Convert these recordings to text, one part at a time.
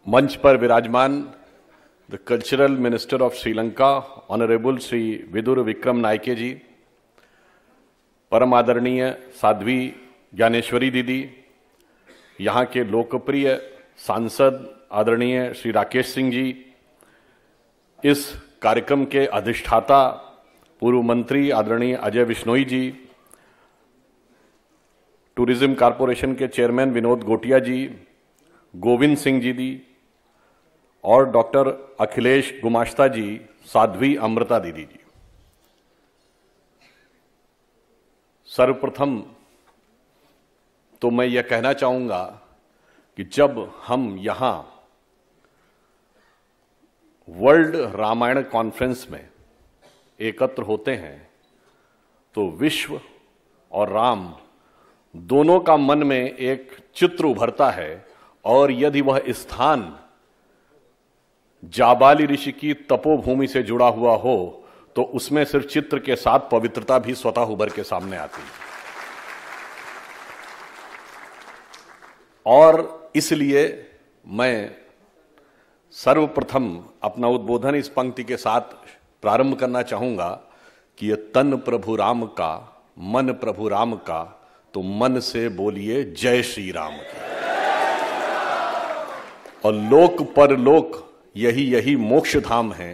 मंच पर विराजमान the cultural minister of Sri Lanka honourable Shri Vidura Wickramanayake ji, परम आदरणीय साध्वी ज्ञानेश्वरी दीदी, यहाँ के लोकप्रिय सांसद आदरणीय श्री राकेश सिंह जी, इस कार्यक्रम के अधिष्ठाता पूर्व मंत्री आदरणीय अजय बिश्नोई जी, टूरिज्म कॉरपोरेशन के चेयरमैन विनोद गोटिया जी, गोविंद सिंह जी दी और डॉक्टर अखिलेश गुमाश्ता जी, साध्वी अमृता दीदी जी। सर्वप्रथम तो मैं यह कहना चाहूंगा कि जब हम यहां वर्ल्ड रामायण कॉन्फ्रेंस में एकत्र होते हैं तो विश्व और राम दोनों का मन में एक चित्र उभरता है, और यदि वह स्थान जाबाली ऋषि की तपोभूमि से जुड़ा हुआ हो तो उसमें सिर्फ चित्र के साथ पवित्रता भी स्वतः उभर के सामने आती है। और इसलिए मैं सर्वप्रथम अपना उद्बोधन इस पंक्ति के साथ प्रारंभ करना चाहूंगा कि यह तन प्रभु राम का, मन प्रभु राम का, तो मन से बोलिए जय श्री राम की। और लोक परलोक यही यही मोक्ष धाम है,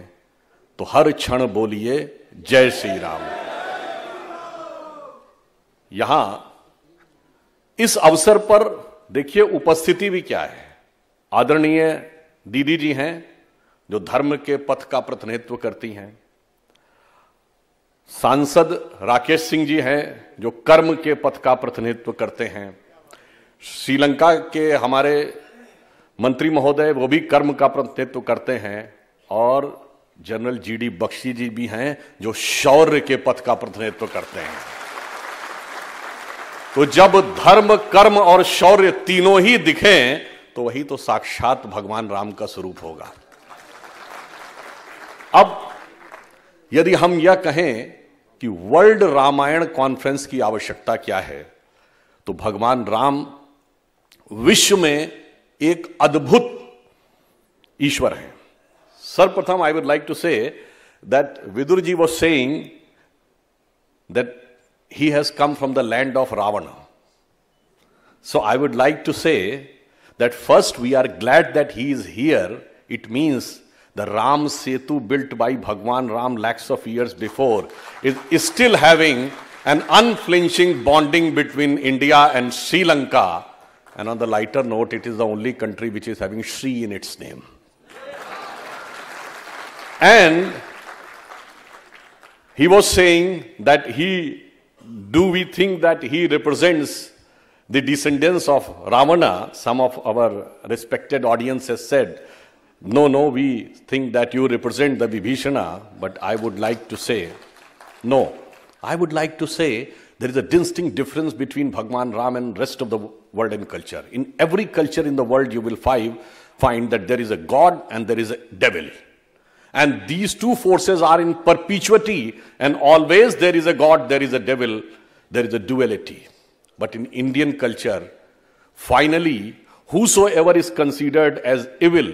तो हर क्षण बोलिए जय श्री राम। यहां इस अवसर पर देखिए उपस्थिति भी क्या है। आदरणीय दीदी जी हैं जो धर्म के पथ का प्रतिनिधित्व करती हैं, सांसद राकेश सिंह जी हैं जो कर्म के पथ का प्रतिनिधित्व करते हैं, श्रीलंका के हमारे मंत्री महोदय वो भी कर्म का प्रतिनिधित्व करते हैं, और जनरल जीडी बख्शी जी भी हैं जो शौर्य के पथ का प्रतिनिधित्व करते हैं। तो जब धर्म, कर्म और शौर्य तीनों ही दिखें तो वही तो साक्षात भगवान राम का स्वरूप होगा। अब यदि हम यह कहें कि वर्ल्ड रामायण कॉन्फ्रेंस की आवश्यकता क्या है, तो भगवान राम विश्व में एक अद्भुत ईश्वर है। सर्वप्रथम I would like to say that Vidur ji was saying that he has come from the land of Ravana. So I would like to say that first we are glad that he is here. It means the Ram Setu built by Bhagwan Ram lakhs of years before is still having an unflinching bonding between India and Sri Lanka. And on the lighter note, it is the only country which is having Sri in its name. And he was saying that do we think that he represents the descendants of Ravana? Some of our respected audience has said, no, we think that you represent the Vibhishana, but I would like to say, no. I would like to say there is a distinct difference between Bhagwan Ram and rest of the world and culture. In every culture in the world you will find that there is a God and there is a devil. And these two forces are in perpetuity, and always there is a God, there is a devil, there is a duality. But in Indian culture, finally, whosoever is considered as evil,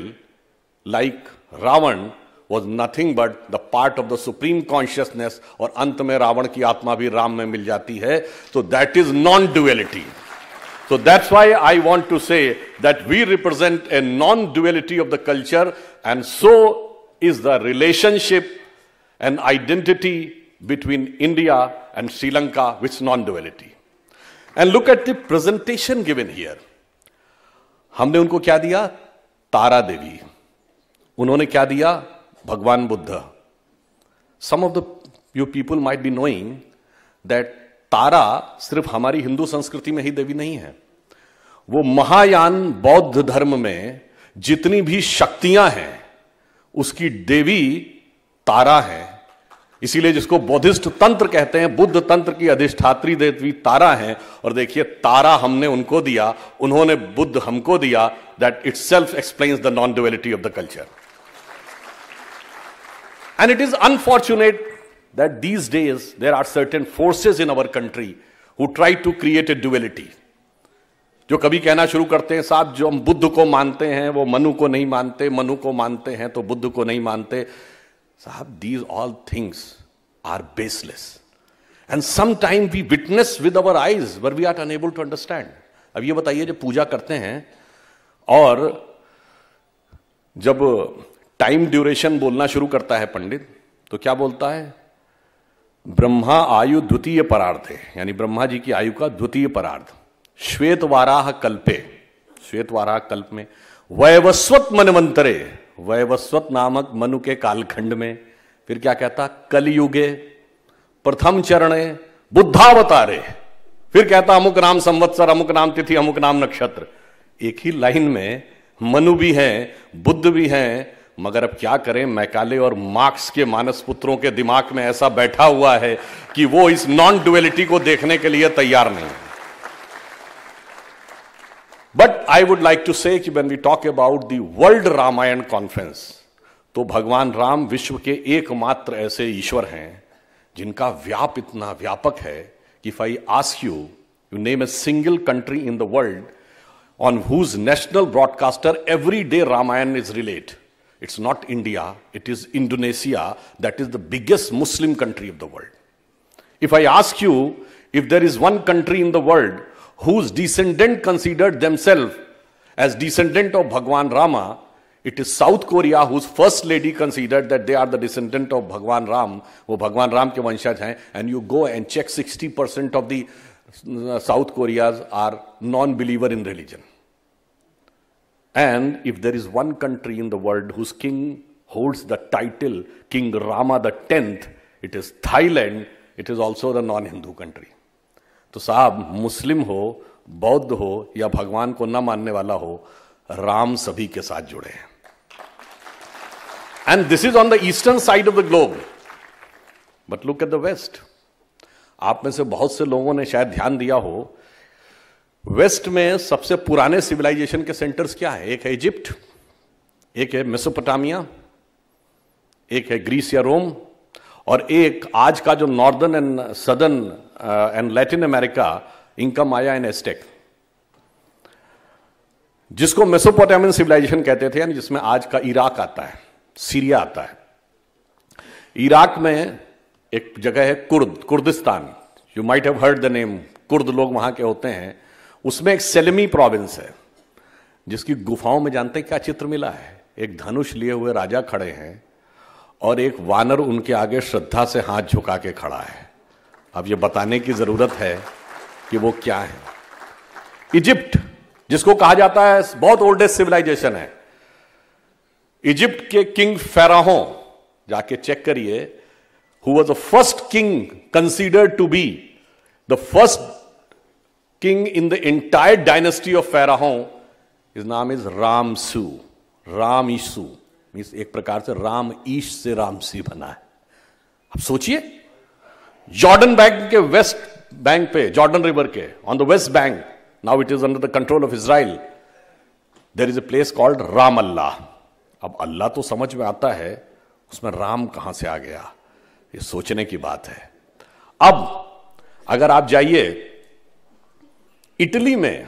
like Ravan, was nothing but the part of the supreme consciousness, और अंत में रावण की आत्मा भी राम में मिल जाती है, so that is non-duality. So that's why I want to say that we represent a non-duality of the culture, and so is the relationship and identity between India and Sri Lanka, which is non-duality. And look at the presentation given here. हमने उनको क्या दिया? तारा देवी. उन्होंने क्या दिया? भगवान Buddha. Some of you people might be knowing that तारा सिर्फ हमारी हिंदू संस्कृति में ही देवी नहीं है. वो महायान बौद्ध धर्म में जितनी भी शक्तियां हैं उसकी देवी तारा है. इसीलिए जिसको बौद्धिस्ट तंत्र कहते हैं, बुद्ध तंत्र की अधिष्ठात्री देवी तारा है. और देखिए, तारा हमने उनको दिया, उन्होंने बुद्ध हमको दिया. That itself explains the non duality of the culture. And it is unfortunate that these days there are certain forces in our country who try to create a duality. जो कभी कहना शुरू करते हैं साहब जो हम बुद्ध को मानते हैं वो मनु को नहीं मानते, मनु को मानते हैं तो बुद्ध को नहीं मानते। साहब these all things are baseless and some time we witness with our eyes but we are unable to understand. अब ये बताइए, जब पूजा करते हैं और जब टाइम ड्यूरेशन बोलना शुरू करता है पंडित, तो क्या बोलता है? ब्रह्मा आयु द्वितीय परार्धे, यानी ब्रह्मा जी की आयु का द्वितीय परार्ध। श्वेत वाराह कल्पे, श्वेत वाराह कल्प में, वैवस्वत मनवंतरे, वैवस्वत नामक मनु के कालखंड में, फिर क्या कहता? कलयुगे प्रथम चरणे बुद्धावतारे, फिर कहता अमुक नाम संवत्सर, अमुक नाम तिथि, अमुक नाम नक्षत्र। एक ही लाइन में मनु भी हैं, बुद्ध भी हैं, मगर अब क्या करें, मैकाले और मार्क्स के मानस पुत्रों के दिमाग में ऐसा बैठा हुआ है कि वो इस नॉन ड्युअलिटी को देखने के लिए तैयार नहीं है। But I would like to say कि when we talk about the world Ramayan conference, तो भगवान राम विश्व के एकमात्र ऐसे ईश्वर हैं जिनका व्याप इतना व्यापक है कि if I ask you name a single country in the world on whose national broadcaster every day Ramayan is relayed. It's not India, it is Indonesia, that is the biggest Muslim country of the world. If I ask you if there is one country in the world whose descendant considered themselves as descendant of Bhagwan Rama, it is South Korea, whose first lady considered that they are the descendant of Bhagwan Ram, वो भगवान राम के वंशज हैं, and you go and check 60% of the South Koreas are non-believer in religion. And if there is one country in the world whose king holds the title King Rama the 10th, it is Thailand. It is also the non-Hindu country. तो साहब मुस्लिम हो, बौद्ध हो या भगवान को न मानने वाला हो, राम सभी के साथ जुड़े हैं। And this is on the eastern side of the globe. But look at the west. आप में से बहुत से लोगों ने शायद ध्यान दिया हो, वेस्ट में सबसे पुराने सिविलाइजेशन के सेंटर्स क्या है? एक है इजिप्ट, एक है मेसोपोटामिया, एक है ग्रीस या रोम, और एक आज का जो northern and southern and Latin America, Inca, Maya and asterisk, जिसको मेसोपोटामियन सिविलाइजेशन कहते थे, यानी जिसमें आज का इराक आता है, सीरिया आता है। इराक में एक जगह है Kurdistan, you might have heard the name, Kurd लोग वहां के होते हैं। उसमें एक सेलेमी प्रोविंस है जिसकी गुफाओं में जानते हैं क्या चित्र मिला है? एक धनुष लिए हुए राजा खड़े हैं और एक वानर उनके आगे श्रद्धा से हाथ झुका के खड़ा है। अब ये बताने की जरूरत है कि वो क्या है। इजिप्ट, जिसको कहा जाता है बहुत ओल्डेस्ट सिविलाइजेशन है, इजिप्ट के किंग फेराहो, जाके चेक करिए, who was the first king considered to be the first king in the entire dynasty of Pharaoh, his name is Ramsu, Ramisu, means एक प्रकार से राम ईश से रामसी बना है। अब सोचिए, जॉर्डन बैंक के वेस्ट बैंक पे, जॉर्डन रिवर के on the west bank, now it is under the control of Israel, there is a place called Ramallah. अब अल्लाह तो समझ में आता है, उसमें राम कहां से आ गया, ये सोचने की बात है। अब अगर आप जाइए इटली में,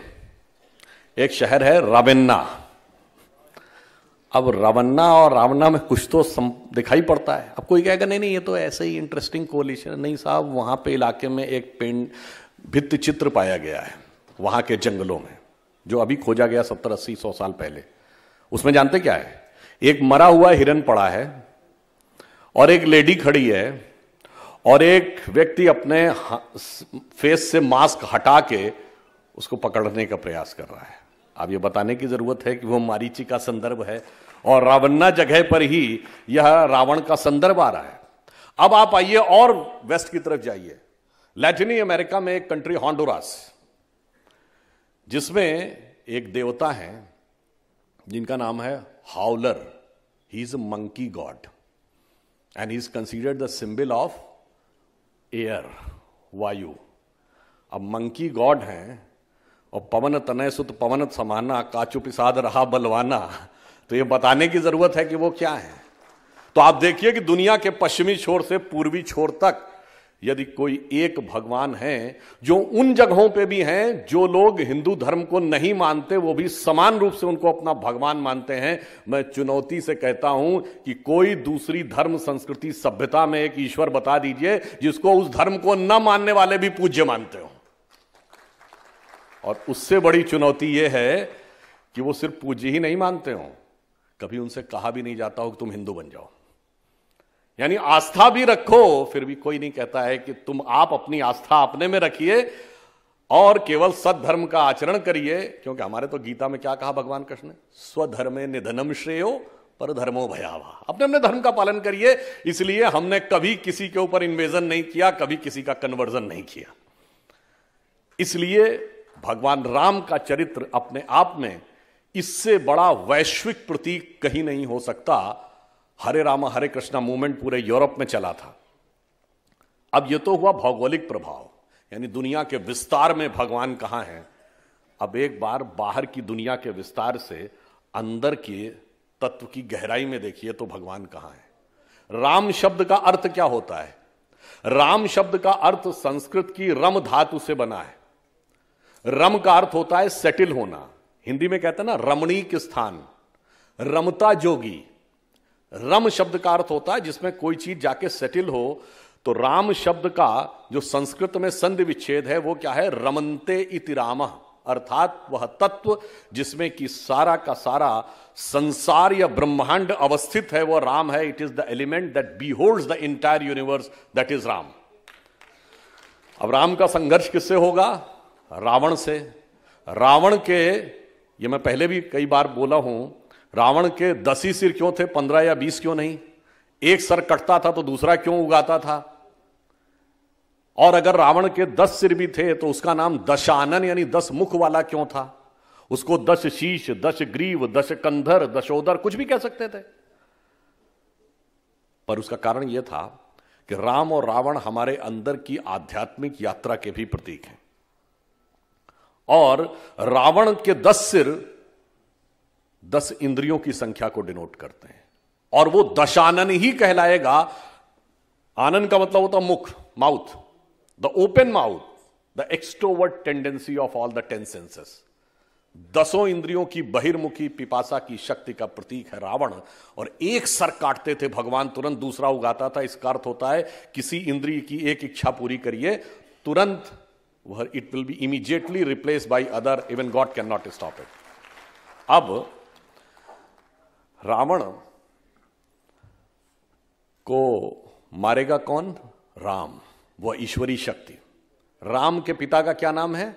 एक शहर है रावेन्ना। अब रावन्ना और रावणा में कुछ तो दिखाई पड़ता है। अब कोई कहेगा नहीं नहीं ये तो ऐसे ही इंटरेस्टिंग कोलिशन। नहीं साहब, वहां पे इलाके में एक भित्ति चित्र पाया गया है वहां के जंगलों में, जो अभी खोजा गया 70-80-100 साल पहले। उसमें जानते क्या है? एक मरा हुआ हिरन पड़ा है और एक लेडी खड़ी है और एक व्यक्ति अपने फेस से मास्क हटा के उसको पकड़ने का प्रयास कर रहा है। अब ये बताने की जरूरत है कि वो मारीची का संदर्भ है और रावन्ना जगह पर ही यह रावण का संदर्भ आ रहा है। अब आप आइए और वेस्ट की तरफ जाइए, लैटिनी अमेरिका में एक कंट्री होंडुरास, जिसमें एक देवता है जिनका नाम है howler. He is a monkey God and he is considered the symbol of air, वायु। अब मंकी गॉड हैं और पवन तनय सुत पवन समाना, काचु पिसाद रहा बलवाना, तो ये बताने की जरूरत है कि वो क्या है। तो आप देखिए कि दुनिया के पश्चिमी छोर से पूर्वी छोर तक यदि कोई एक भगवान है, जो उन जगहों पे भी हैं जो लोग हिंदू धर्म को नहीं मानते, वो भी समान रूप से उनको अपना भगवान मानते हैं, मैं चुनौती से कहता हूं कि कोई दूसरी धर्म संस्कृति सभ्यता में एक ईश्वर बता दीजिए जिसको उस धर्म को न मानने वाले भी पूज्य मानते हो। और उससे बड़ी चुनौती यह है कि वो सिर्फ पूज्य ही नहीं मानते हो, कभी उनसे कहा भी नहीं जाता हो कि तुम हिंदू बन जाओ। यानी आस्था भी रखो, फिर भी कोई नहीं कहता है कि आप अपनी आस्था अपने में रखिए और केवल सद्धर्म का आचरण करिए, क्योंकि हमारे तो गीता में क्या कहा भगवान कृष्ण ने, स्वधर्मे निधनम श्रेयो पर धर्मो भयावह। अपने अपने धर्म का पालन करिए। इसलिए हमने कभी किसी के ऊपर इन्वेजन नहीं किया, कभी किसी का कन्वर्जन नहीं किया। इसलिए भगवान राम का चरित्र अपने आप में इससे बड़ा वैश्विक प्रतीक कहीं नहीं हो सकता। हरे रामा हरे कृष्णा मूवमेंट पूरे यूरोप में चला था। अब यह तो हुआ भौगोलिक प्रभाव, यानी दुनिया के विस्तार में भगवान कहां है। अब एक बार बाहर की दुनिया के विस्तार से अंदर के तत्व की गहराई में देखिए तो भगवान कहां है। राम शब्द का अर्थ क्या होता है? राम शब्द का अर्थ संस्कृत की रम धातु से बना है। रम का अर्थ होता है सेटिल होना, हिंदी में कहते हैं ना रमणीक स्थान, रमता जोगी। रम शब्द का अर्थ होता है जिसमें कोई चीज जाके सेटिल हो। तो राम शब्द का जो संस्कृत में संधि विच्छेद है वो क्या है? रमन्ते इति रामः, अर्थात वह तत्व जिसमें कि सारा का सारा संसार या ब्रह्मांड अवस्थित है वो राम है। It is the element that beholds the entire universe, that is Ram. अब राम का संघर्ष किससे होगा? रावण से। रावण के, ये मैं पहले भी कई बार बोला हूं, रावण के 10 ही सिर क्यों थे, 15 या 20 क्यों नहीं? एक सर कटता था तो दूसरा क्यों उगाता था? और अगर रावण के 10 सिर भी थे तो उसका नाम दशानन यानी 10 मुख वाला क्यों था? उसको 10 शीश, 10 ग्रीव, 10 कंधर, दशोदर कुछ भी कह सकते थे। पर उसका कारण यह था कि राम और रावण हमारे अंदर की आध्यात्मिक यात्रा के भी प्रतीक हैं। और रावण के 10 सिर 10 इंद्रियों की संख्या को डिनोट करते हैं और वो दशानन ही कहलाएगा। आनंद का मतलब होता मुख, mouth, the open mouth, the extrovert tendency of all the 10 senses. 10 इंद्रियों की बहिर्मुखी पिपासा की शक्ति का प्रतीक है रावण। और एक सर काटते थे भगवान, तुरंत दूसरा उगाता था। इसका अर्थ होता है किसी इंद्रिय की एक इच्छा पूरी करिए, तुरंत वह it will be immediately replace by other, even God can not stop it. अब रावण को मारेगा कौन? राम, वह ईश्वरी शक्ति। राम के पिता का क्या नाम है?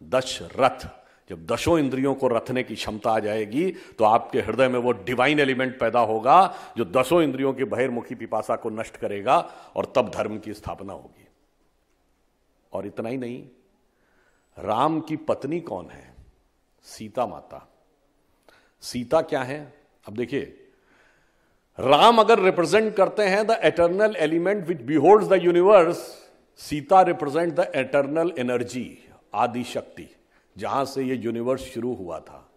दशरथ। जब 10 इंद्रियों को रथने की क्षमता आ जाएगी तो आपके हृदय में वो डिवाइन एलिमेंट पैदा होगा जो 10 इंद्रियों की बहिर्मुखी पिपासा को नष्ट करेगा और तब धर्म की स्थापना होगी। और इतना ही नहीं, राम की पत्नी कौन है? सीता माता। सीता क्या है? अब देखिए, राम अगर रिप्रेजेंट करते हैं the eternal element which beholds the universe, Sita represent the eternal energy, Adi Shakti, जहां से ये यूनिवर्स शुरू हुआ था।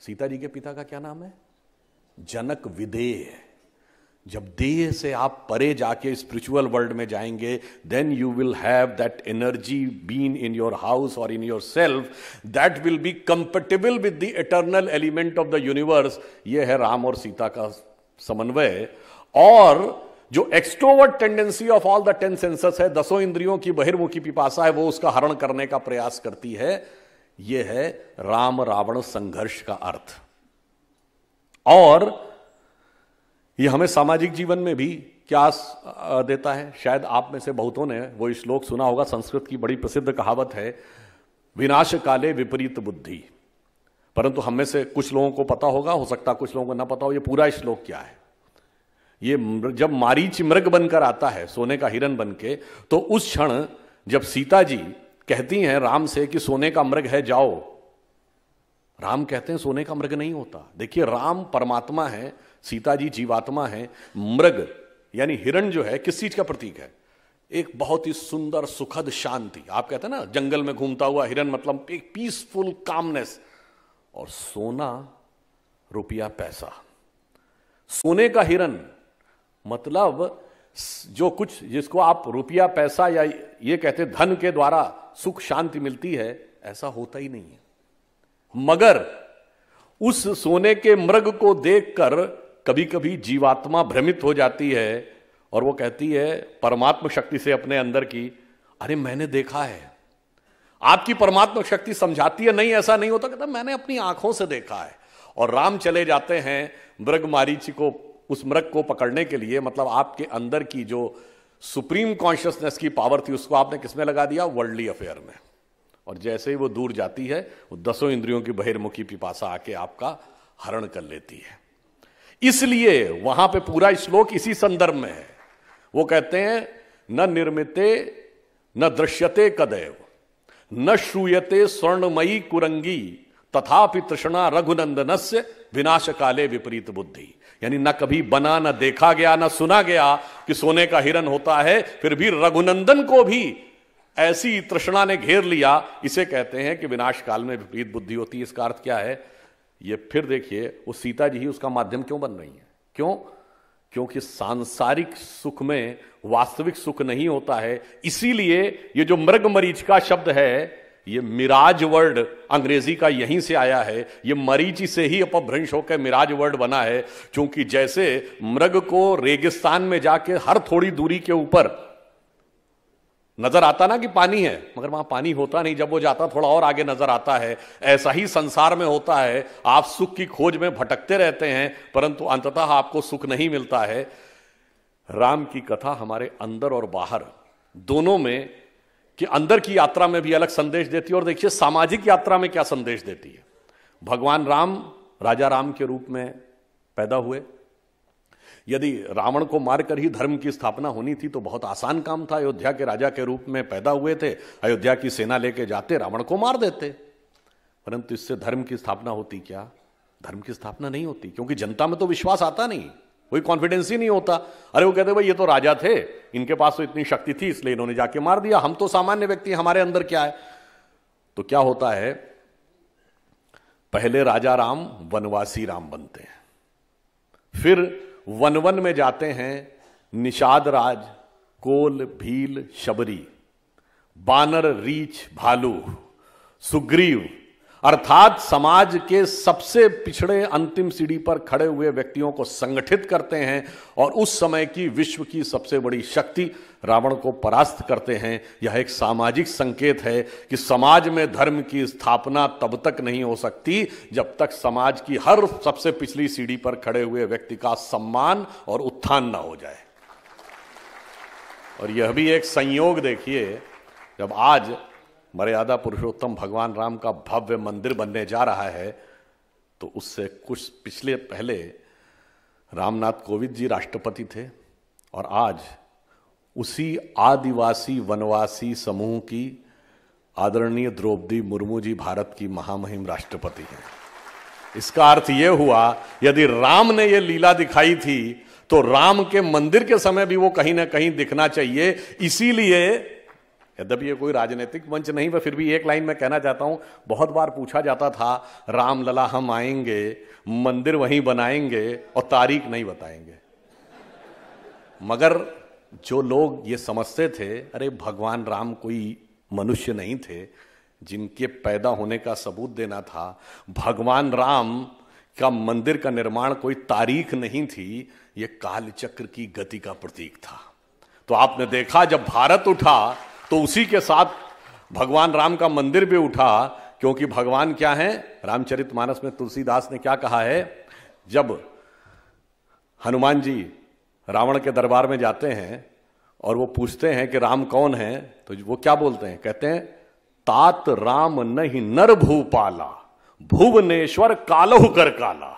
सीता जी के पिता का क्या नाम है? जनक विदेह। जब देह से आप परे जाके स्पिरिचुअल वर्ल्ड में जाएंगे, then you will have that energy been in your house और in your self, that will be compatible with the eternal element of the universe. यह है राम और सीता का समन्वय। और जो extrovert tendency of all the 10 senses है, 10 इंद्रियों की बहिर्मुखी पिपासा है, वो उसका हरण करने का प्रयास करती है। यह है राम रावण संघर्ष का अर्थ। और यह हमें सामाजिक जीवन में भी क्या देता है? शायद आप में से बहुतों ने वो श्लोक सुना होगा, संस्कृत की बड़ी प्रसिद्ध कहावत है, विनाश काले विपरीत बुद्धि। परंतु हम में से कुछ लोगों को पता होगा, हो सकता कुछ लोगों को ना पता हो, ये पूरा श्लोक क्या है। ये जब मारीच मृग बनकर आता है, सोने का हिरन बनके, तो उस क्षण जब सीता जी कहती हैं राम से कि सोने का मृग है जाओ, राम कहते हैं सोने का मृग नहीं होता। देखिए, राम परमात्मा है, सीता जी जीवात्मा है। मृग यानी हिरण जो है किस चीज का प्रतीक है? एक बहुत ही सुंदर सुखद शांति। आप कहते हैं ना जंगल में घूमता हुआ हिरण, मतलब एक पीसफुल कामनेस। और सोना, रुपया, पैसा। सोने का हिरण मतलब जो कुछ जिसको आप रुपया पैसा या ये कहते धन के द्वारा सुख शांति मिलती है, ऐसा होता ही नहीं है। मगर उस सोने के मृग को देखकर कभी कभी जीवात्मा भ्रमित हो जाती है और वो कहती है परमात्मा शक्ति से अपने अंदर की, अरे मैंने देखा है। आपकी परमात्मा शक्ति समझाती है नहीं ऐसा नहीं होता, कहता मैंने अपनी आंखों से देखा है। और राम चले जाते हैं मृग मारीची को, उस मृग को पकड़ने के लिए। मतलब आपके अंदर की जो सुप्रीम कॉन्शियसनेस की पावर थी उसको आपने किसमें लगा दिया? वर्ल्डली अफेयर में। और जैसे ही वो दूर जाती है, वो 10 इंद्रियों की बहिर्मुखी पिपासा आके आपका हरण कर लेती है। इसलिए वहां पे पूरा श्लोक इसी संदर्भ में है। वो कहते हैं न निर्मिते न दृश्यते कदैव न श्रूयते स्वर्णमयी कुरंगी तथापि तृष्णा रघुनंदनस्य विनाश काले विपरीत बुद्धि। यानी न कभी बना, न देखा गया, न सुना गया कि सोने का हिरण होता है, फिर भी रघुनंदन को भी ऐसी तृष्णा ने घेर लिया। इसे कहते हैं कि विनाश काल में विपरीत बुद्धि होती है। इसका अर्थ क्या है? ये फिर देखिए, वो सीता जी ही उसका माध्यम क्यों बन रही है? क्यों? क्योंकि सांसारिक सुख में वास्तविक सुख नहीं होता है। इसीलिए ये जो मृग मरीच का शब्द है, ये मिराज वर्ड अंग्रेजी का यहीं से आया है। ये मरीची से ही अपभ्रंश होकर मिराज वर्ड बना है। क्योंकि जैसे मृग को रेगिस्तान में जाके हर थोड़ी दूरी के ऊपर नजर आता ना कि पानी है, मगर वहां पानी होता नहीं, जब वो जाता थोड़ा और आगे नजर आता है। ऐसा ही संसार में होता है। आप सुख की खोज में भटकते रहते हैं, परंतु अंततः आपको सुख नहीं मिलता है। राम की कथा हमारे अंदर और बाहर दोनों में, कि अंदर की यात्रा में भी अलग संदेश देती है, और देखिए सामाजिक यात्रा में क्या संदेश देती है। भगवान राम राजा राम के रूप में पैदा हुए। यदि रावण को मारकर ही धर्म की स्थापना होनी थी तो बहुत आसान काम था। अयोध्या के राजा के रूप में पैदा हुए थे, अयोध्या की सेना लेके जाते, रावण को मार देते, परंतु इससे धर्म की स्थापना होती क्या? धर्म की स्थापना नहीं होती, क्योंकि जनता में तो विश्वास आता नहीं, कोई कॉन्फिडेंस ही नहीं होता। अरे वो कहते भाई ये तो राजा थे, इनके पास तो इतनी शक्ति थी इसलिए इन्होंने जाके मार दिया, हम तो सामान्य व्यक्ति, हमारे अंदर क्या है? तो क्या होता है, पहले राजा राम वनवासी राम बनते हैं, फिर वन वन में जाते हैं निषाद राज, कोल, भील, शबरी, बानर, रीछ, भालू, सुग्रीव, अर्थात समाज के सबसे पिछड़े अंतिम सीढ़ी पर खड़े हुए व्यक्तियों को संगठित करते हैं और उस समय की विश्व की सबसे बड़ी शक्ति रावण को परास्त करते हैं। यह एक सामाजिक संकेत है कि समाज में धर्म की स्थापना तब तक नहीं हो सकती जब तक समाज की हर सबसे पिछली सीढ़ी पर खड़े हुए व्यक्ति का सम्मान और उत्थान ना हो जाए। और यह भी एक संयोग देखिए, जब आज मर्यादा पुरुषोत्तम भगवान राम का भव्य मंदिर बनने जा रहा है, तो उससे कुछ पिछले पहले रामनाथ कोविंद जी राष्ट्रपति थे और आज उसी आदिवासी वनवासी समूह की आदरणीय द्रौपदी मुर्मू जी भारत की महामहिम राष्ट्रपति हैं। इसका अर्थ यह हुआ, यदि राम ने यह लीला दिखाई थी तो राम के मंदिर के समय भी वो कहीं ना कहीं दिखना चाहिए। इसीलिए यद्यपि ये कोई राजनीतिक मंच नहीं, पर फिर भी एक लाइन में कहना चाहता हूं, बहुत बार पूछा जाता था राम लला हम आएंगे, मंदिर वहीं बनाएंगे और तारीख नहीं बताएंगे। मगर जो लोग ये समझते थे, अरे भगवान राम कोई मनुष्य नहीं थे जिनके पैदा होने का सबूत देना था, भगवान राम का मंदिर का निर्माण कोई तारीख नहीं थी, ये कालचक्र की गति का प्रतीक था। तो आपने देखा जब भारत उठा तो उसी के साथ भगवान राम का मंदिर भी उठा, क्योंकि भगवान क्या है? रामचरितमानस में तुलसीदास ने क्या कहा है, जब हनुमान जी रावण के दरबार में जाते हैं और वो पूछते हैं कि राम कौन है, तो वो क्या बोलते हैं? कहते हैं तात राम नहीं नर भूपाला, भुवनेश्वर कालहु कर काला।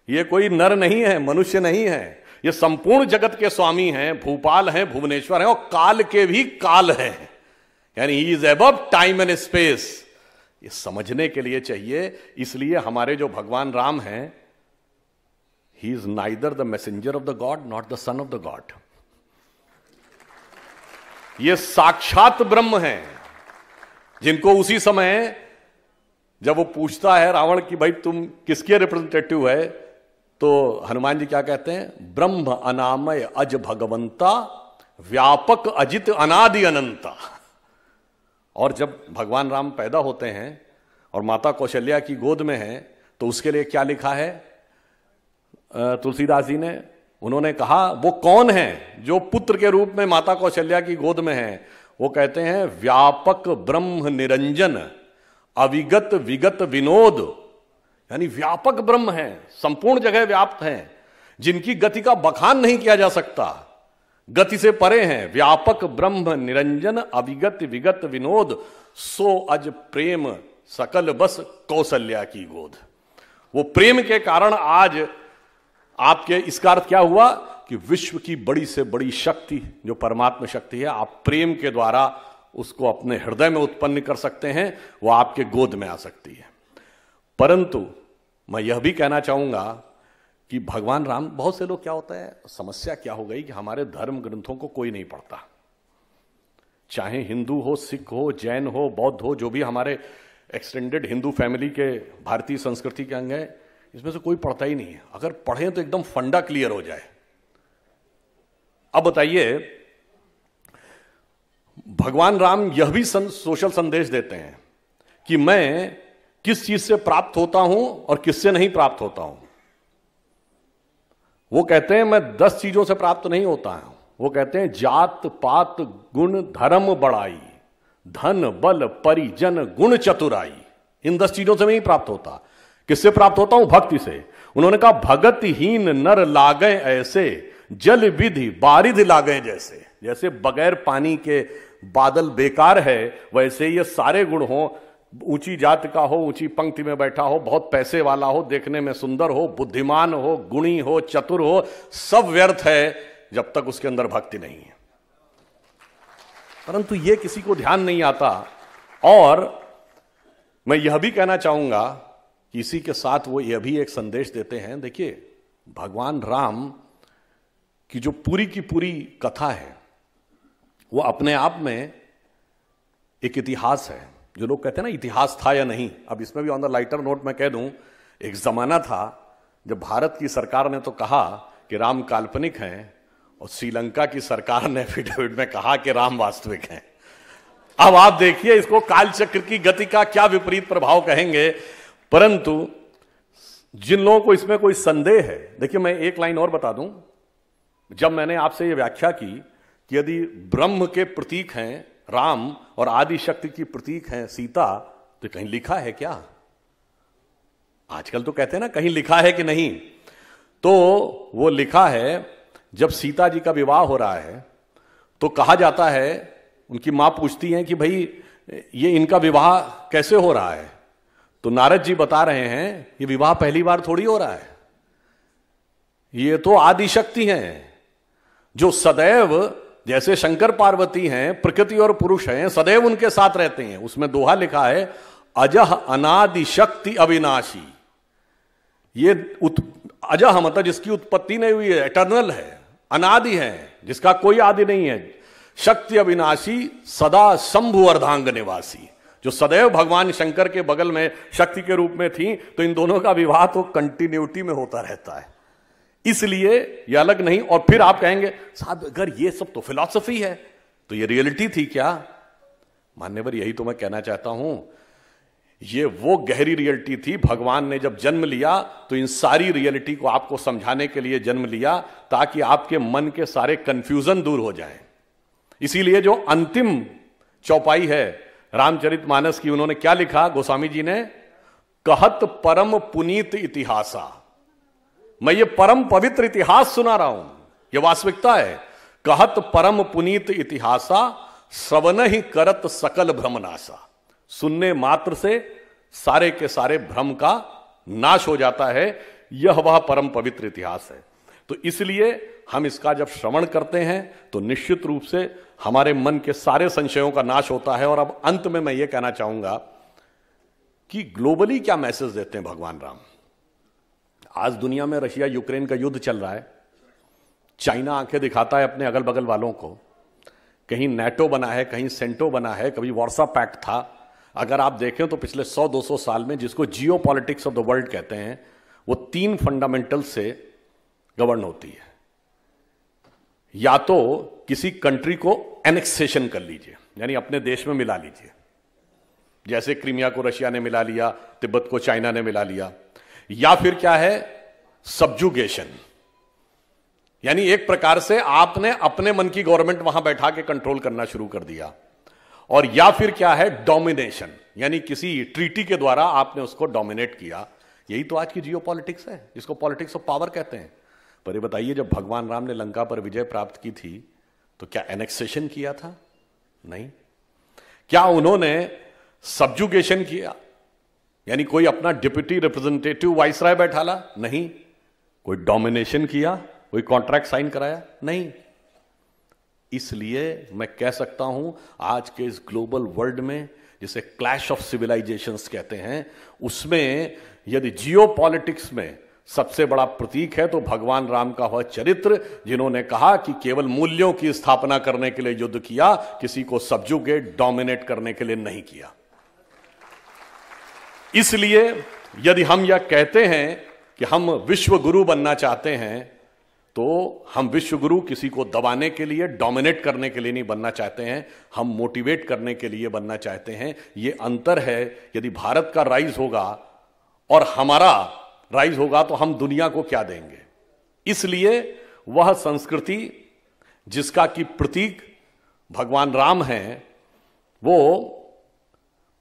ये कोई नर नहीं है, मनुष्य नहीं है, ये संपूर्ण जगत के स्वामी हैं, भूपाल हैं, भुवनेश्वर हैं और काल के भी काल हैं। यानी he is above time and space. ये समझने के लिए चाहिए। इसलिए हमारे जो भगवान राम हैं, he is neither the messenger of the God not the son of the God. ये साक्षात ब्रह्म हैं, जिनको उसी समय जब वो पूछता है रावण की भाई तुम किसके रिप्रेजेंटेटिव है, तो हनुमान जी क्या कहते हैं? ब्रह्म अनामय अज भगवंता, व्यापक अजित अनादि अनंता। और जब भगवान राम पैदा होते हैं और माता कौशल्या की गोद में हैं, तो उसके लिए क्या लिखा है तुलसीदास जी ने? उन्होंने कहा वो कौन है जो पुत्र के रूप में माता कौशल्या की गोद में है? वो कहते हैं व्यापक ब्रह्म निरंजन, अविगत विगत विनोद। यानी व्यापक ब्रह्म है, संपूर्ण जगह व्याप्त हैं, जिनकी गति का बखान नहीं किया जा सकता, गति से परे हैं। व्यापक ब्रह्म निरंजन, अविगत विगत विनोद, सो अज प्रेम सकल बस कौशल्या की गोद। वो प्रेम के कारण आज आपके, इसका अर्थ क्या हुआ कि विश्व की बड़ी से बड़ी शक्ति जो परमात्मा शक्ति है, आप प्रेम के द्वारा उसको अपने हृदय में उत्पन्न कर सकते हैं, वो आपके गोद में आ सकती है। परंतु मैं यह भी कहना चाहूंगा कि भगवान राम, बहुत से लोग, क्या होता है, समस्या क्या हो गई कि हमारे धर्म ग्रंथों को कोई नहीं पढ़ता, चाहे हिंदू हो, सिख हो, जैन हो, बौद्ध हो, जो भी हमारे एक्सटेंडेड हिंदू फैमिली के भारतीय संस्कृति के अंग है, इसमें से कोई पढ़ता ही नहीं है। अगर पढ़ें तो एकदम फंडा क्लियर हो जाए। अब बताइए, भगवान राम यह भी सोशल संदेश देते हैं कि मैं किस चीज से प्राप्त होता हूं और किससे नहीं प्राप्त होता हूं। वो कहते हैं मैं 10 चीजों से प्राप्त नहीं होता हूं। वो कहते हैं जात पात गुण धर्म बड़ाई, धन बल परिजन गुण चतुराई। इन 10 चीजों से नहीं प्राप्त होता। किससे प्राप्त होता हूं? भक्ति से। उन्होंने कहा भगतहीन नर लागे ऐसे, जल विधि बारिध लागे जैसे। जैसे बगैर पानी के बादल बेकार है, वैसे ये सारे गुण हो, ऊंची जात का हो, ऊंची पंक्ति में बैठा हो, बहुत पैसे वाला हो, देखने में सुंदर हो, बुद्धिमान हो, गुणी हो, चतुर हो, सब व्यर्थ है जब तक उसके अंदर भक्ति नहीं है। परंतु ये किसी को ध्यान नहीं आता। और मैं यह भी कहना चाहूंगा कि इसी के साथ वो यह भी एक संदेश देते हैं। देखिए, भगवान राम की जो पूरी की पूरी कथा है, वो अपने आप में एक इतिहास है। जो लोग कहते हैं ना इतिहास था या नहीं, अब इसमें भी ऑन द लाइटर नोट मैं कह दूं, एक जमाना था जब भारत की सरकार ने तो कहा कि राम काल्पनिक हैं, और श्रीलंका की सरकार ने एफिडेविट में कहा कि राम वास्तविक हैं। अब आप देखिए इसको कालचक्र की गति का क्या विपरीत प्रभाव कहेंगे। परंतु जिन लोगों को इसमें कोई संदेह है, देखिए मैं एक लाइन और बता दूं। जब मैंने आपसे यह व्याख्या की कि यदि ब्रह्म के प्रतीक हैं राम और आदि शक्ति की प्रतीक हैं सीता, तो कहीं लिखा है क्या? आजकल तो कहते हैं ना कहीं लिखा है कि नहीं, तो वो लिखा है। जब सीता जी का विवाह हो रहा है तो कहा जाता है, उनकी मां पूछती हैं कि भाई ये इनका विवाह कैसे हो रहा है? तो नारद जी बता रहे हैं ये विवाह पहली बार थोड़ी हो रहा है, ये तो आदि शक्ति हैं जो सदैव, जैसे शंकर पार्वती हैं, प्रकृति और पुरुष हैं, सदैव उनके साथ रहते हैं। उसमें दोहा लिखा है अजह अनादि शक्ति अविनाशी। ये अजह मतलब जिसकी उत्पत्ति नहीं हुई है, एटर्नल है, अनादि है, जिसका कोई आदि नहीं है। शक्ति अविनाशी सदा शंभु अर्धांग निवासी, जो सदैव भगवान शंकर के बगल में शक्ति के रूप में थी। तो इन दोनों का विवाह तो कंटिन्यूटी में होता रहता है, इसलिए ये अलग नहीं। और फिर आप कहेंगे साहब अगर ये सब तो फिलॉसफी है, तो ये रियलिटी थी क्या? मान्यवर, यही तो मैं कहना चाहता हूं, ये वो गहरी रियलिटी थी। भगवान ने जब जन्म लिया तो इन सारी रियलिटी को आपको समझाने के लिए जन्म लिया, ताकि आपके मन के सारे कंफ्यूजन दूर हो जाएं। इसीलिए जो अंतिम चौपाई है रामचरितमानस की, उन्होंने क्या लिखा गोस्वामी जी ने? कहत परम पुनीत इतिहासा। मैं ये परम पवित्र इतिहास सुना रहा हूं, यह वास्तविकता है। कहत परम पुनीत इतिहासा, श्रवण ही करत सकल भ्रमनाशा। सुनने मात्र से सारे के सारे भ्रम का नाश हो जाता है। यह वह परम पवित्र इतिहास है। तो इसलिए हम इसका जब श्रवण करते हैं तो निश्चित रूप से हमारे मन के सारे संशयों का नाश होता है। और अब अंत में मैं ये कहना चाहूंगा कि ग्लोबली क्या मैसेज देते हैं भगवान राम। आज दुनिया में रशिया यूक्रेन का युद्ध चल रहा है, चाइना आंखें दिखाता है अपने अगल बगल वालों को, कहीं नेटो बना है, कहीं सेंटो बना है, कभी वार्सा पैक्ट था। अगर आप देखें तो पिछले 100-200 साल में, जिसको जियो पॉलिटिक्स ऑफ द वर्ल्ड कहते हैं, वो 3 फंडामेंटल से गवर्न होती है। या तो किसी कंट्री को एनेक्सेशन कर लीजिए, यानी अपने देश में मिला लीजिए, जैसे क्रीमिया को रशिया ने मिला लिया, तिब्बत को चाइना ने मिला लिया। या फिर क्या है, सब्जुगेशन, यानी एक प्रकार से आपने अपने मन की गवर्नमेंट वहां बैठा के कंट्रोल करना शुरू कर दिया। और या फिर क्या है, डोमिनेशन, यानी किसी ट्रीटी के द्वारा आपने उसको डोमिनेट किया। यही तो आज की जियो पॉलिटिक्स है, जिसको पॉलिटिक्स ऑफ पावर कहते हैं। पर ये बताइए, जब भगवान राम ने लंका पर विजय प्राप्त की थी तो क्या एनेक्सेशन किया था? नहीं। क्या उन्होंने सब्जुगेशन किया, यानी कोई अपना डिप्यूटी रिप्रेजेंटेटिव वाइसराय बैठाला? नहीं। कोई डोमिनेशन किया, कोई कॉन्ट्रैक्ट साइन कराया? नहीं। इसलिए मैं कह सकता हूं आज के इस ग्लोबल वर्ल्ड में, जिसे क्लैश ऑफ सिविलाइजेशंस कहते हैं, उसमें यदि जियो पॉलिटिक्स में सबसे बड़ा प्रतीक है तो भगवान राम का वह चरित्र, जिन्होंने कहा कि केवल मूल्यों की स्थापना करने के लिए युद्ध किया, किसी को सब्जुगेट डोमिनेट करने के लिए नहीं किया। इसलिए यदि हम यह कहते हैं कि हम विश्व गुरु बनना चाहते हैं, तो हम विश्व गुरु किसी को दबाने के लिए, डोमिनेट करने के लिए नहीं बनना चाहते हैं, हम मोटिवेट करने के लिए बनना चाहते हैं। यह अंतर है। यदि भारत का राइज होगा और हमारा राइज होगा तो हम दुनिया को क्या देंगे? इसलिए वह संस्कृति जिसका कि प्रतीक भगवान राम हैं, वो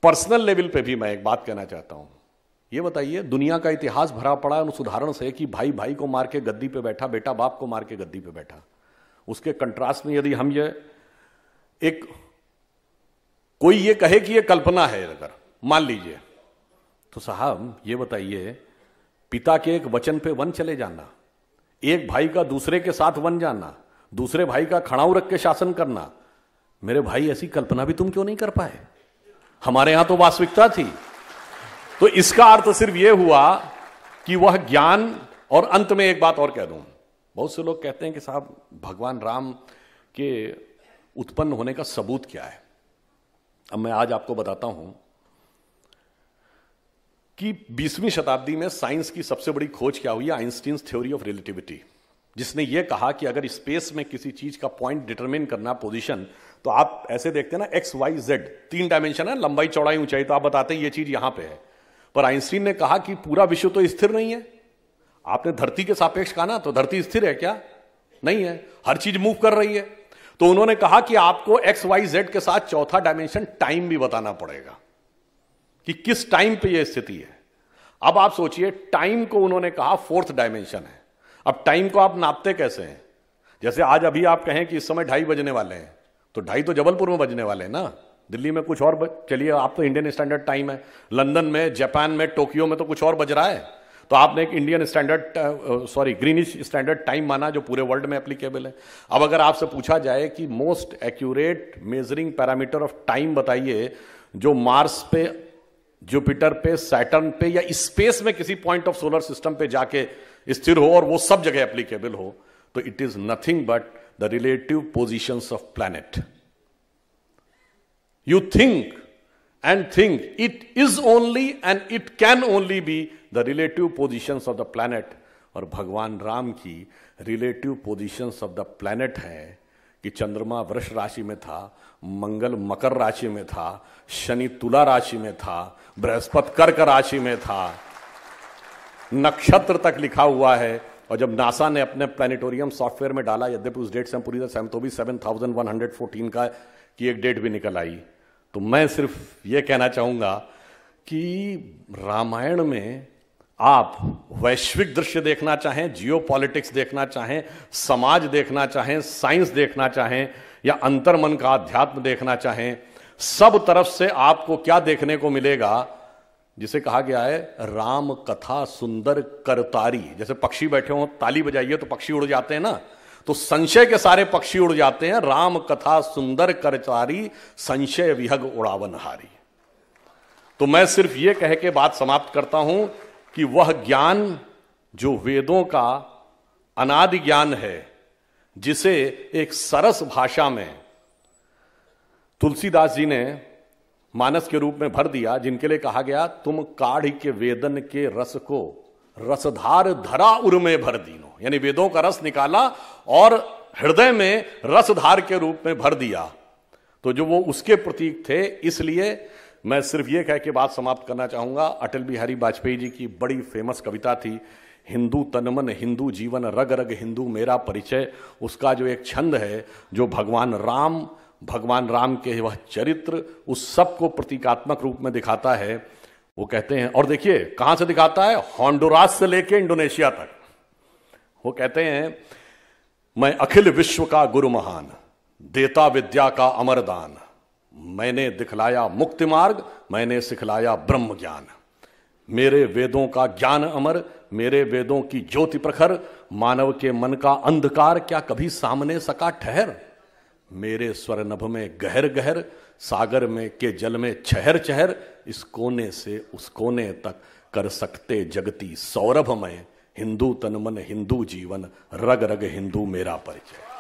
पर्सनल लेवल पे भी मैं एक बात कहना चाहता हूं। ये बताइए, दुनिया का इतिहास भरा पड़ा है उस उदाहरण से कि भाई भाई को मार के गद्दी पे बैठा, बेटा बाप को मार के गद्दी पे बैठा। उसके कंट्रास्ट में यदि हम कोई ये कहे कि ये कल्पना है, अगर मान लीजिए, तो साहब ये बताइए, पिता के एक वचन पे वन चले जाना, एक भाई का दूसरे के साथ वन जाना, दूसरे भाई का खड़ाऊ रख के शासन करना, मेरे भाई ऐसी कल्पना भी तुम क्यों नहीं कर पाए? हमारे यहां तो वास्तविकता थी। तो इसका अर्थ सिर्फ यह हुआ कि वह ज्ञान। और अंत में एक बात और कह दूं, बहुत से लोग कहते हैं कि साहब भगवान राम के उत्पन्न होने का सबूत क्या है? अब मैं आज आपको बताता हूं कि 20वीं शताब्दी में साइंस की सबसे बड़ी खोज क्या हुई, आइंस्टीन्स थ्योरी ऑफ रिलेटिविटी, जिसने यह कहा कि अगर स्पेस में किसी चीज का पॉइंट डिटरमिन करना, पोजीशन, तो आप ऐसे देखते हैं ना, एक्स वाई जेड 3 डायमेंशन है, लंबाई चौड़ाई ऊंचाई, तो आप बताते हैं ये चीज यहां पे है। पर आइंस्टीन ने कहा कि पूरा विश्व तो स्थिर नहीं है। आपने धरती के सापेक्ष कहा ना, तो धरती स्थिर है क्या? नहीं है, हर चीज मूव कर रही है। तो उन्होंने कहा कि आपको एक्स वाई जेड के साथ चौथा डायमेंशन टाइम भी बताना पड़ेगा कि किस टाइम पे यह स्थिति है। अब आप सोचिए, टाइम को उन्होंने कहा 4th डायमेंशन है। अब टाइम को आप नापते कैसे हैं? जैसे आज अभी आप कहें कि इस समय 2:30 बजने वाले हैं, तो 2:30 तो जबलपुर में बजने वाले हैं ना, दिल्ली में कुछ और चलिए, आप तो इंडियन स्टैंडर्ड टाइम है, लंदन में, जापान में, टोक्यो में तो कुछ और बज रहा है। तो आपने एक Indian standard greenish standard time माना, जो पूरे वर्ल्ड में एप्लीकेबल है। अब अगर आपसे पूछा जाए कि most accurate measuring parameter of time बताइए, जो मार्स पे, जुपिटर पे, सैटर्न पे या स्पेस में किसी पॉइंट ऑफ सोलर सिस्टम पे जाके स्थिर हो और वो सब जगह एप्लीकेबल हो, तो it is nothing but the relative positions of planet. You think and think it is only and it can only be the relative positions of the planet। और भगवान राम की relative positions of the planet है कि चंद्रमा वृष राशि में था, मंगल मकर राशि में था, शनि तुला राशि में था, बृहस्पति कर्क राशि में था, नक्षत्र तक लिखा हुआ है। और जब नासा ने अपने प्लैनेटोरियम सॉफ्टवेयर में डाला, यद्यपि उस डेट से हम पूरी तरह सहमत, तो भी 7114 का की एक डेट भी निकल आई। तो मैं सिर्फ यह कहना चाहूंगा कि रामायण में आप वैश्विक दृश्य देखना चाहें, जियो पॉलिटिक्स देखना चाहें, समाज देखना चाहें, साइंस देखना चाहें, या अंतर्मन का अध्यात्म देखना चाहें, सब तरफ से आपको क्या देखने को मिलेगा, जिसे कहा गया है राम कथा सुंदर करतारी। जैसे पक्षी बैठे हो, ताली बजाइए तो पक्षी उड़ जाते हैं ना, तो संशय के सारे पक्षी उड़ जाते हैं। राम कथा सुंदर करतारी, संशय विहग उड़ावन हारी। तो मैं सिर्फ यह कह के बात समाप्त करता हूं कि वह ज्ञान जो वेदों का अनादि ज्ञान है, जिसे एक सरस भाषा में तुलसीदास जी ने मानस के रूप में भर दिया, जिनके लिए कहा गया तुम काढ़ के वेदन के रस को रसधार धरा उर्मे भर दीनो, यानी वेदों का रस निकाला और हृदय में रसधार के रूप में भर दिया। तो जो वो उसके प्रतीक थे, इसलिए मैं सिर्फ ये कह के बात समाप्त करना चाहूंगा। अटल बिहारी वाजपेयी जी की बड़ी फेमस कविता थी, हिंदू तनमन हिंदू जीवन रग रग हिंदू मेरा परिचय। उसका जो एक छंद है, जो भगवान राम के वह चरित्र, उस सब को प्रतीकात्मक रूप में दिखाता है। वो कहते हैं, और देखिए कहां से दिखाता है, होंडुरास से लेके इंडोनेशिया तक। वो कहते हैं, मैं अखिल विश्व का गुरु महान, देता विद्या का अमरदान, मैंने दिखलाया मुक्ति मार्ग, मैंने सिखलाया ब्रह्म ज्ञान। मेरे वेदों का ज्ञान अमर, मेरे वेदों की ज्योति प्रखर, मानव के मन का अंधकार क्या कभी सामने सका ठहर। मेरे स्वर नभ में गहर गहर, सागर में के जल में चहर चहर, इस कोने से उस कोने तक कर सकते जगती सौरभमय, हिंदू तन मन हिंदू जीवन रग रग हिंदू मेरा परिचय।